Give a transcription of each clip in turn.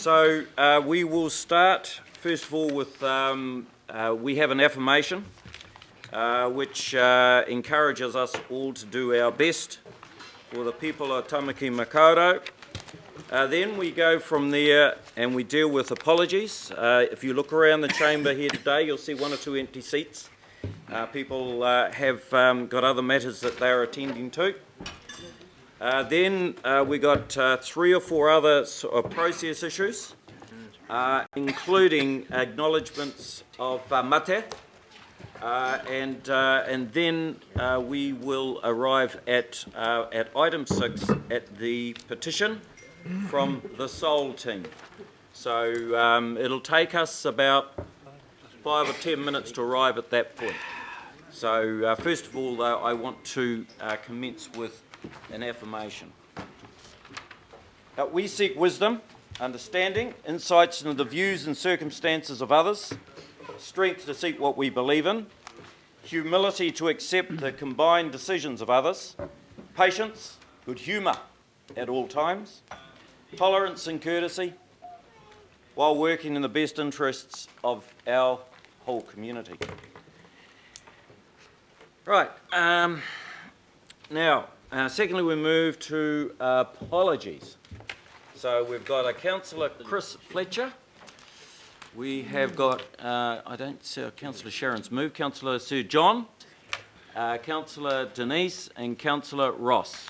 So we will start first of all with, we have an affirmation which encourages us all to do our best for the people of Tamaki Makaurau. Then we go from there and we deal with apologies. If you look around the chamber here today, you'll see one or two empty seats. People have got other matters that they're attending to. Then we got 3 or 4 other process issues, including acknowledgements of mate, and then we will arrive at item 6 at the petition from the Soul team. So it'll take us about 5 or 10 minutes to arrive at that point. So first of all, though, I want to commence with an affirmation. We seek wisdom, understanding, insights into the views and circumstances of others, strength to seek what we believe in, humility to accept the combined decisions of others, patience, good humour at all times, tolerance and courtesy, while working in the best interests of our whole community. Right, now, secondly, we move to apologies. So we've got a Councillor Chris Fletcher. We have got, I don't see Councillor Sharon's moved, Councillor Sir John, Councillor Denise and Councillor Ross.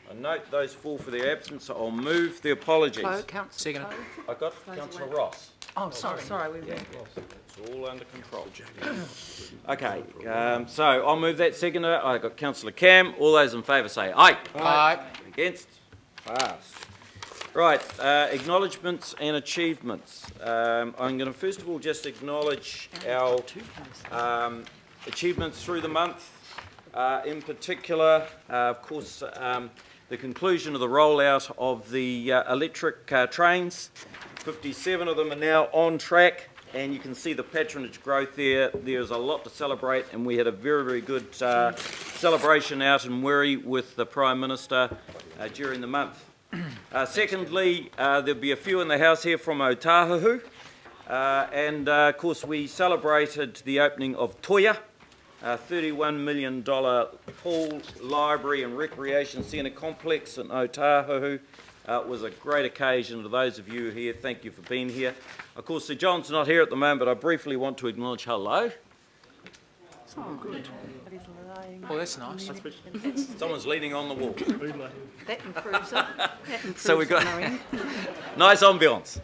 I note those 4 for their absence, so I'll move the apologies. Second. I got Councillor Ross. Oh, sorry. It's all under control. Okay, so I'll move that seconder. I got Councillor Cam. All those in favour say aye. Aye. Against? Passed. Right, acknowledgements and achievements. I'm going to first of all just acknowledge our achievements through the month. In particular, of course, the conclusion of the rollout of the electric trains. 57 of them are now on track, and you can see the patronage growth there. There's a lot to celebrate, and we had a very, very good celebration out in Wiri with the Prime Minister during the month. Secondly, there'll be a few in the house here from Otuataua, and of course we celebrated the opening of Toia, a $31 million pool, library and recreation centre complex in Otuataua. It was a great occasion to those of you here. Thank you for being here. Of course, Sir John's not here at the moment, but I briefly want to acknowledge hello. Oh, good. Oh, that's nice. Someone's leaning on the wall. That improves it. So we've got nice ambience.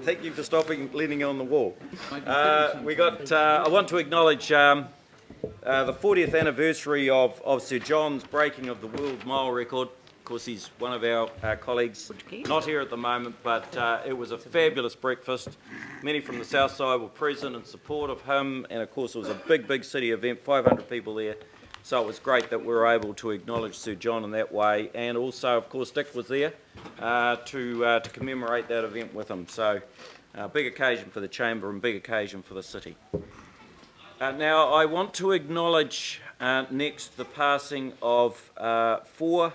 Thank you for stopping leaning on the wall. We got. I want to acknowledge the 40th anniversary of Sir John's breaking of the world mile record. Of course, he's one of our colleagues, not here at the moment, but it was a fabulous breakfast. Many from the south side were present in support of him, and of course it was a big, big city event, 500 people there. So it was great that we were able to acknowledge Sir John in that way, and also, of course, Dick was there to commemorate that event with him. So big occasion for the Chamber and big occasion for the city. Now, I want to acknowledge next the passing of 4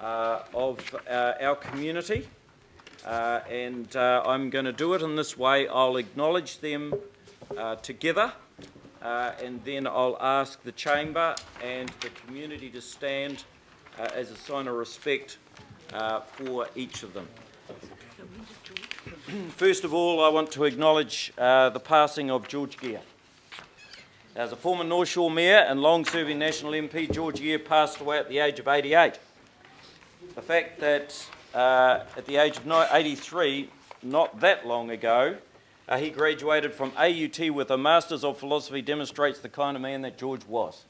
of our community, and I'm going to do it in this way. I'll acknowledge them together, and then I'll ask the Chamber and the community to stand as a sign of respect for each of them. First of all, I want to acknowledge the passing of George Gear. As a former North Shore Mayor and long-serving National MP, George Gear passed away at the age of 88. The fact that at the age of 83, not that long ago, he graduated from AUT with a Masters of Philosophy demonstrates the kind of man that George was.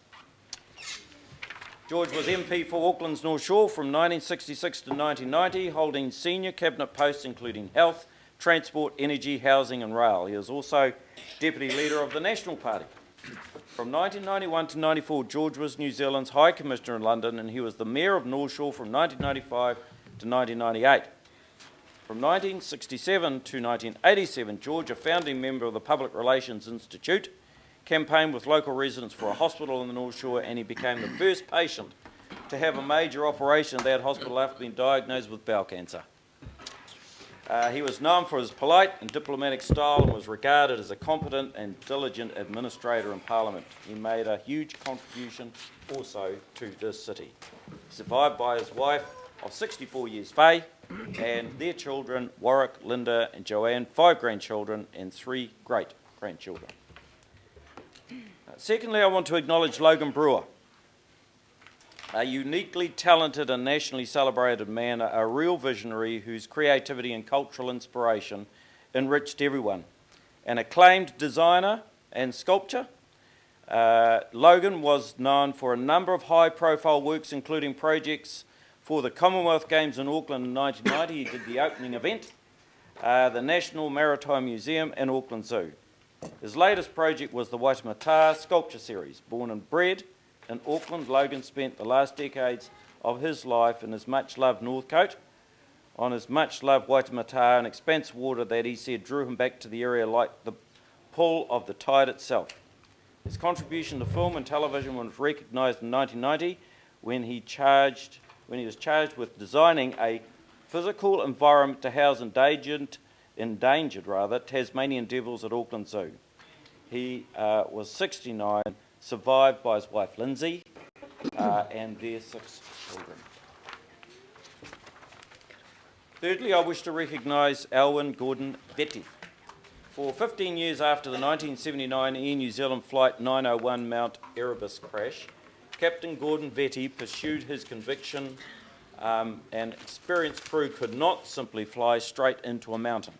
George was MP for Auckland's North Shore from 1966 to 1990, holding senior cabinet posts including health, transport, energy, housing and rail. He was also Deputy Leader of the National Party. From 1991 to 94, George was New Zealand's High Commissioner in London, and he was the Mayor of North Shore from 1995 to 1998. From 1967 to 1987, George, a founding member of the Public Relations Institute, campaigned with local residents for a hospital in the North Shore, and he became the first patient to have a major operation at that hospital after being diagnosed with bowel cancer. He was known for his polite and diplomatic style and was regarded as a competent and diligent administrator in Parliament. He made a huge contribution also to this city. Survived by his wife of 64 years, Faye, and their children, Warwick, Linda and Joanne, 5 grandchildren and 3 great-grandchildren. Secondly, I want to acknowledge Logan Brewer, a uniquely talented and nationally celebrated man, a real visionary whose creativity and cultural inspiration enriched everyone. An acclaimed designer and sculptor, Logan was known for a number of high-profile works, including projects for the Commonwealth Games in Auckland in 1990. He did the opening event, the National Maritime Museum and Auckland Zoo. His latest project was the Waitemata Sculpture Series. Born and bred in Auckland, Logan spent the last decades of his life in his much-loved Northcote, on his much-loved Waitemata, an expanse of water that he said drew him back to the area like the pull of the tide itself. His contribution to film and television was recognised in 1990 when he was charged with designing a physical environment to house endangered Tasmanian devils at Auckland Zoo. He was 69, survived by his wife Lindsay and their 6 children. Thirdly, I wish to recognise Alwyn Gordon Vetty. For 15 years after the 1979 Air New Zealand Flight 901 Mount Erebus crash, Captain Gordon Vetty pursued his conviction an experienced crew could not simply fly straight into a mountain.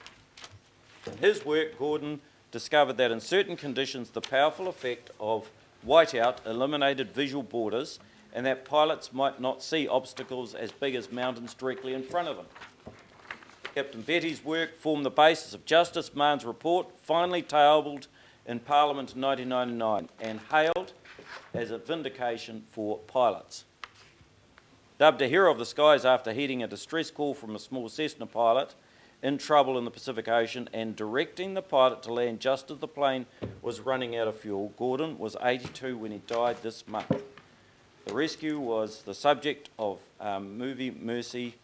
In his work, Gordon discovered that in certain conditions the powerful effect of whiteout eliminated visual borders and that pilots might not see obstacles as big as mountains directly in front of them. Captain Vetty's work formed the basis of Justice Mahn's report, finally tabled in Parliament in 1999 and hailed as a vindication for pilots. Dubbed a hero of the skies after heeding a distress call from a small Cessna pilot in trouble in the Pacific Ocean and directing the pilot to land just as the plane was running out of fuel, Gordon was 82 when he died this month. The rescue was the subject of movie Mercy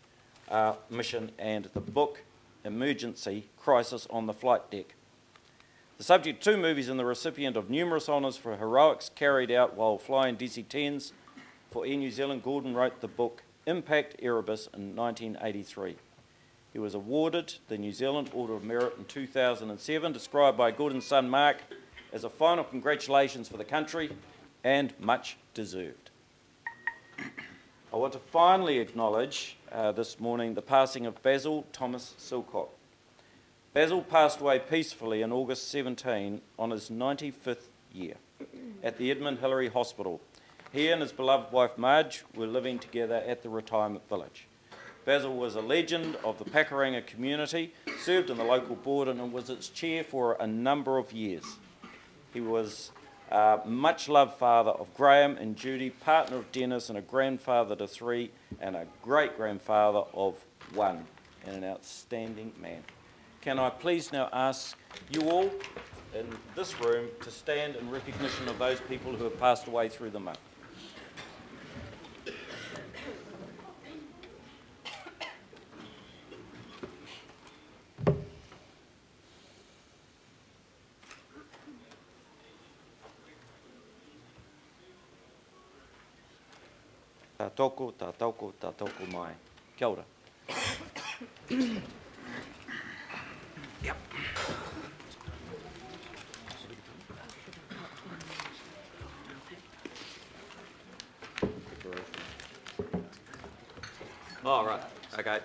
Mission and the book Emergency Crisis on the Flight Deck. The subject of 2 movies and the recipient of numerous honours for heroics carried out while flying DC-10s for Air New Zealand, Gordon wrote the book Impact Erebus in 1983. He was awarded the New Zealand Order of Merit in 2007, described by Gordon's son Mark as a final congratulations for the country and much deserved. I want to finally acknowledge this morning the passing of Basil Thomas Silcock. Basil passed away peacefully in August 17 on his 95th year at the Edmund Hillary Hospital. He and his beloved wife Marge were living together at the retirement village. Basil was a legend of the Pakuranga community, served in the local board and was its chair for a number of years. He was a much-loved father of Graham and Judy, partner of Dennis and a grandfather to 3 and a great-grandfather of 1 and an outstanding man. Can I please now ask you all in this room to stand in recognition of those people who have passed away through the month. Tā toko, tā toko, tā toko mai. Kia ora. Yep. Oh, right. Okay.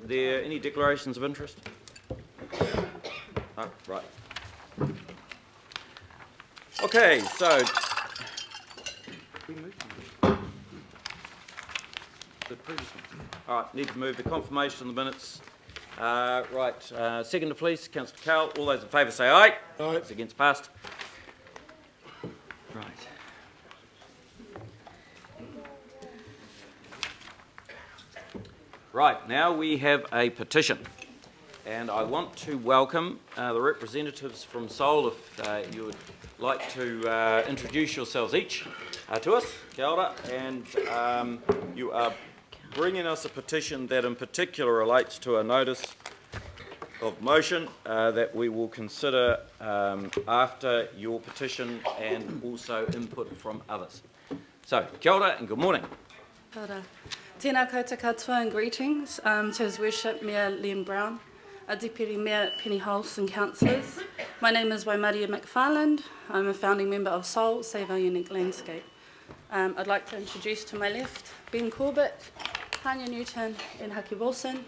There any declarations of interest? Oh, right. Okay, so the previous one. All right, need to move the confirmation of the minutes. Seconder, please, Councillor Cowell. All those in favour say aye. Aye. Those against, passed. Right. Right, now we have a petition, and I want to welcome the representatives from Seoul, if you would like to introduce yourselves each to us. Kia ora, and you are bringing us a petition that in particular relates to a notice of motion that we will consider after your petition and also input from others. So, kia ora and good morning. Kia ora. Tēnā koutou katoa and greetings to His Worship Mayor Liam Brown, our Deputy Mayor Penny Hulse and councillors. My name is Waimaria McFarland. I'm a founding member of Soul, Save Our Unique Landscape. I'd like to introduce to my left Ben Corbett, Tanya Newton and Haki Wilson,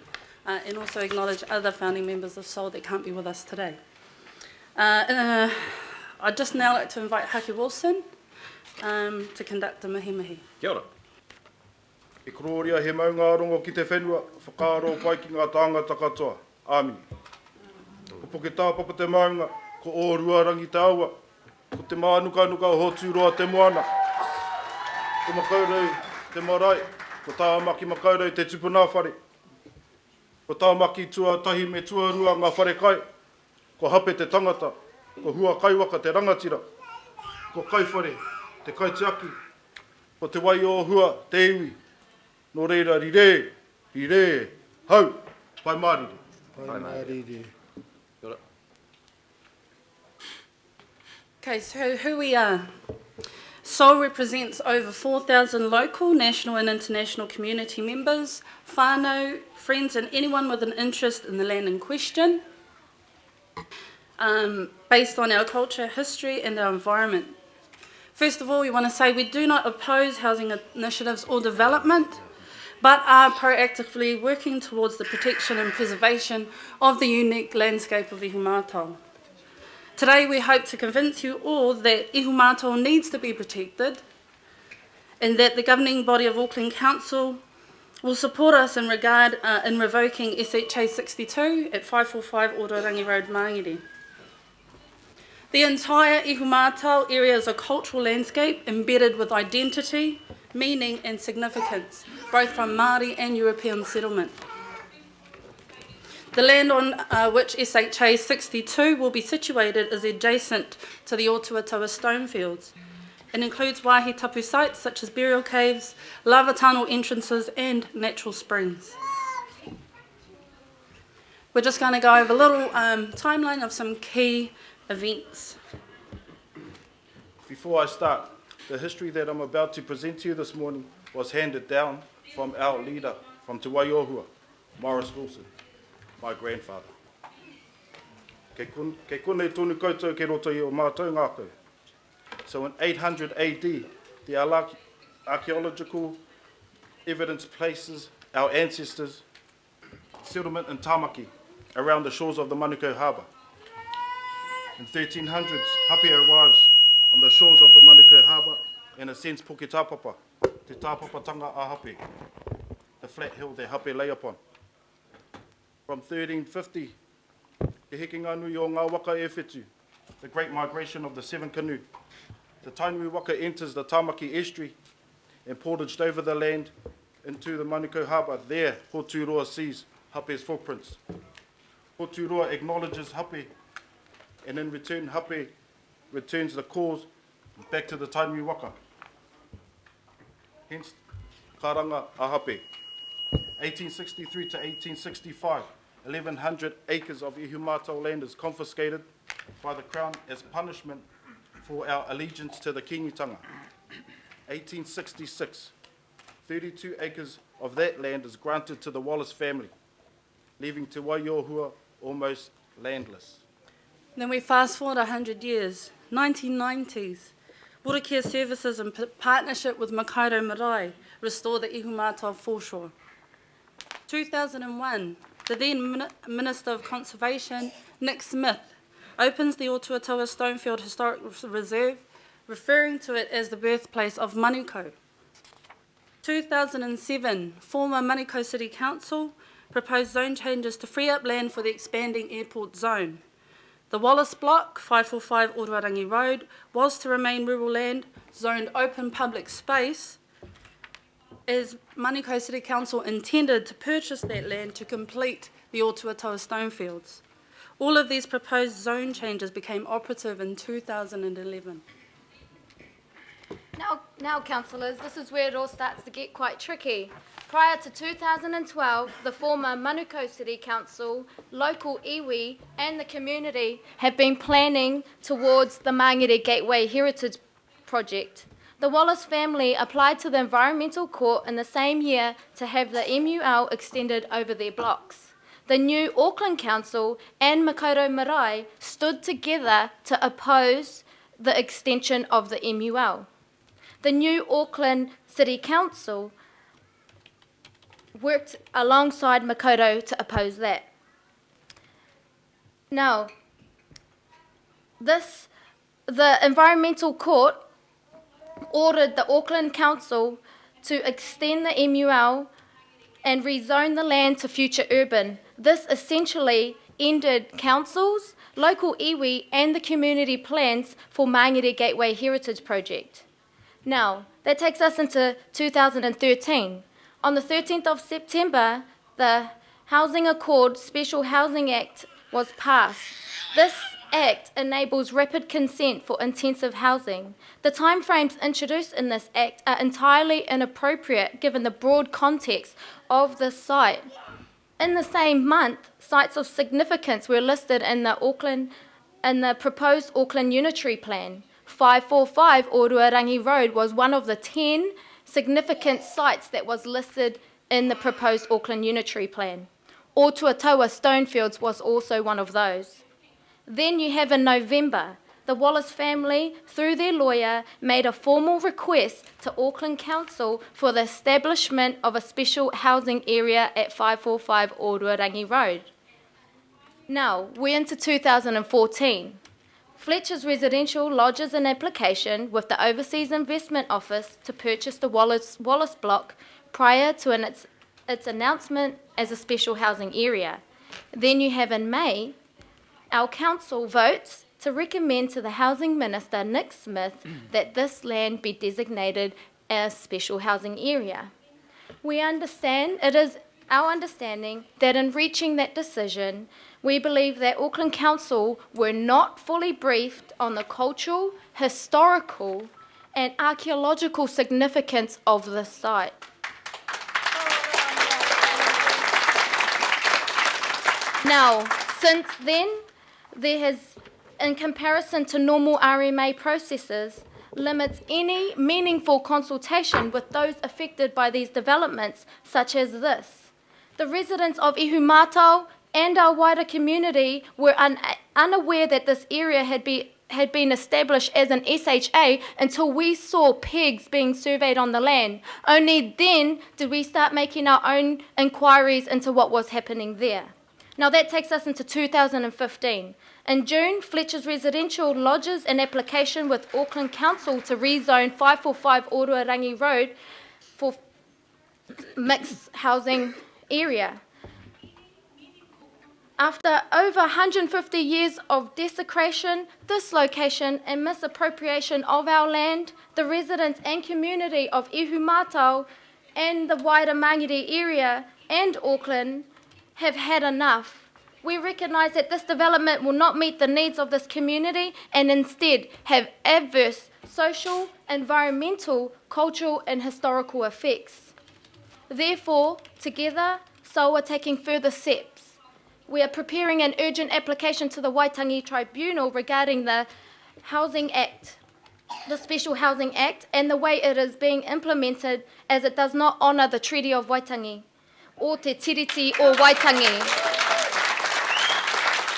and also acknowledge other founding members of Soul that can't be with us today. I'd just now like to invite Haki Wilson to conduct the mihi. Kia ora. E kororia he maunga rongo ki te whenua, whakaaro pai ki ngā tāngata katoa. Āmini. Ko poke tāpapa te maunga, ko ōrua rangi te aua, ko te mānuka o Hoturoa te moana, ko makaurau te marae, ko tāmaki makaurau te tupuna whare, ko tāmaki tuatahi me tuarua ngā whare kai, ko hape te tangata, ko hua kaiwaka te rangatira, ko kaiwhare, te kaitiaki, ko te wai o hua, te iwi, no reira rire, hau, pai marire. Pai marire. Kia ora. Okay, so who we are. Soul represents over 4,000 local, national and international community members, whānau, friends and anyone with an interest in the land in question, based on our culture, history and our environment. First of all, we want to say we do not oppose housing initiatives or development, but are proactively working towards the protection and preservation of the unique landscape of Ihumātao. Today we hope to convince you all that Ihumātao needs to be protected and that the governing body of Auckland Council will support us in regard in revoking SHA 62 at 545 Ororangi Road, Mangere. The entire Ihumātao area is a cultural landscape embedded with identity, meaning and significance, both from Māori and European settlement. The land on which SHA 62 will be situated is adjacent to the Otuataua Stonefields. It includes wāhi tapu sites such as burial caves, lava tunnel entrances and natural springs. We're just going to go over a little timeline of some key events. Before I start, the history that I'm about to present to you this morning was handed down from our leader from Te Waiohua, Morris Wilson, my grandfather. Kei kone tonu koutou ke roto i o mātou ngākau. So in 800 AD, the archaeological evidence places our ancestors' settlement in Tamaki around the shores of the Manukau Harbour. In 1300s, Hape arrives on the shores of the Manukau Harbour and ascends Poke Tāpapa, te tāpapatanga a Hape, the flat hill that Hape lay upon. From 1350, te hekinga nui o ngā waka e whetu, the Great Migration of the Seven Canoe. The Tainui Waka enters the Tamaki estuary and portaged over the land into the Manukau Harbour. There, Hoturoa sees Hape's footprints. Hoturoa acknowledges Hape, and in return, Hape returns the cause back to the Tainui Waka. Hence, Karanga a Hape. 1863 to 1865, 1,100 acres of Ihumātao land is confiscated by the Crown as punishment for our allegiance to the Kingitanga. 1866, 32 acres of that land is granted to the Wallace family, leaving Te Waiohua almost landless. Then we fast forward 100 years, 1990s. Water Care Services in partnership with Makaurau Marae restore the Ihumātao foreshore. 2001, the then Minister of Conservation, Nick Smith, opens the Otuataua Stonefield Historic Reserve, referring to it as the birthplace of Manukau. 2007, former Manukau City Council proposed zone changes to free up land for the expanding airport zone. The Wallace Block, 545 Ororangi Road, was to remain rural land, zoned open public space, as Manukau City Council intended to purchase that land to complete the Otuataua Stonefields. All of these proposed zone changes became operative in 2011. Now, councillors, this is where it all starts to get quite tricky. Prior to 2012, the former Manukau City Council, local iwi and the community have been planning towards the Mangere Gateway Heritage Project. The Wallace family applied to the Environmental Court in the same year to have the MUL extended over their blocks. The new Auckland Council and Makaurau Marae stood together to oppose the extension of the MUL. The new Auckland City Council worked alongside Makaurau to oppose that. Now, the Environmental Court ordered the Auckland Council to extend the MUL and rezone the land to future urban. This essentially ended councils, local iwi and the community plans for Mangere Gateway Heritage Project. Now, that takes us into 2013. On the 13th of September, the Housing Accord Special Housing Act was passed. This Act enables rapid consent for intensive housing. The timeframes introduced in this Act are entirely inappropriate given the broad context of the site. In the same month, sites of significance were listed in the proposed Auckland Unitary Plan. 545 Otuataua Road was one of the 10 significant sites that was listed in the proposed Auckland Unitary Plan. Otuataua Stonefields was also one of those. Then you have in November, the Wallace family, through their lawyer, made a formal request to Auckland Council for the establishment of a special housing area at 545 Otuataua Road. Now, we're into 2014. Fletcher's Residential lodges an application with the Overseas Investment Office to purchase the Wallace block prior to its announcement as a special housing area. Then you have in May, our council votes to recommend to the Housing Minister, Nick Smith, that this land be designated as special housing area. We understand, it is our understanding that in reaching that decision, we believe that Auckland Council were not fully briefed on the cultural, historical and archaeological significance of this site. Now, since then, there has, in comparison to normal RMA processes, limits any meaningful consultation with those affected by these developments, such as this. The residents of Ihumātao and our wider community were unaware that this area had been established as an SHA until we saw pegs being surveyed on the land. Only then did we start making our own inquiries into what was happening there. Now that takes us into 2015. In June, Fletcher's Residential lodges an application with Auckland Council to rezone 545 Otuataua Road for mixed housing area. After over 150 years of desecration, dislocation and misappropriation of our land, the residents and community of Ihumātao and the wider Mangere area and Auckland have had enough. We recognise that this development will not meet the needs of this community and instead have adverse social, environmental, cultural and historical effects. Therefore, together, SOA are taking further steps. We are preparing an urgent application to the Waitangi Tribunal regarding the Housing Act, the Special Housing Act, and the way it is being implemented as it does not honour the Treaty of Waitangi, or Te Tiriti or Waitangi.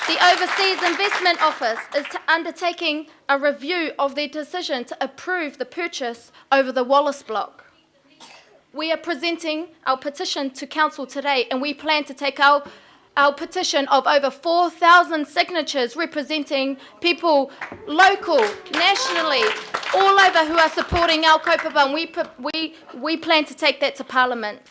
The Overseas Investment Office is undertaking a review of their decision to approve the purchase over the Wallace block. We are presenting our petition to Council today, and we plan to take our petition of over 4,000 signatures representing people local, nationally, all over who are supporting our kaupapa, and we plan to take that to Parliament.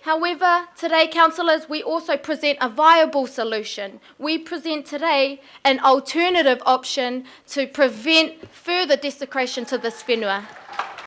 However, today, councillors, we also present a viable solution. We present today an alternative option to prevent further desecration to this whenua.